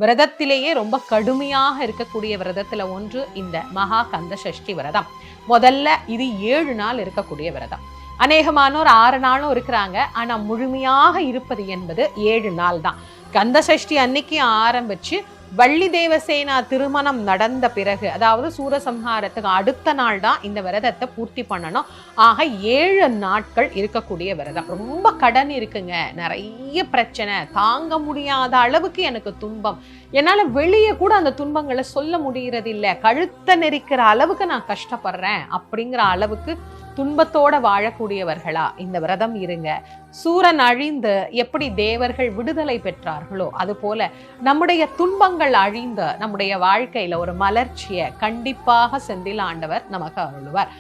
விரதத்திலேயே ரொம்ப கடுமையாக இருக்கக்கூடிய விரதத்துல ஒன்று இந்த மகா கந்த சஷ்டி விரதம். முதல்ல இது 7 நாள் இருக்கக்கூடிய விரதம். அநேகமானோர் 6 நாளும் இருக்கிறாங்க. ஆனா முழுமையாக இருப்பது என்பது 7 நாள் தான். கந்த சஷ்டி அன்னைக்கு ஆரம்பிச்சு வள்ளி தேவசேனா திருமணம் நடந்த பிறகு, அதாவது சூரசம்ஹாரத்துக்கு அடுத்த நாள் தான் இந்த விரதத்தை பூர்த்தி பண்ணணும். ஆக 7 நாட்கள் இருக்கக்கூடிய விரதம். ரொம்ப கடன் இருக்குங்க, நிறைய பிரச்சனை, தாங்க முடியாத அளவுக்கு எனக்கு துன்பம், என்னால வெளியே கூட அந்த துன்பங்களை சொல்ல முடியறது இல்லை, கழுத்தை நெரிக்கிற அளவுக்கு நான் கஷ்டப்படுறேன் அப்படிங்கிற அளவுக்கு துன்பத்தோட வாழக்கூடியவர்களா இந்த விரதம் இருங்க. சூரன் அழிந்து எப்படி தேவர்கள் விடுதலை பெற்றார்களோ அது போல நம்முடைய துன்பங்கள் அழிந்து நம்முடைய வாழ்க்கையில ஒரு மலர்ச்சியை கண்டிப்பாக செந்தில் ஆண்டவர் நமக்கு அருள்வார்.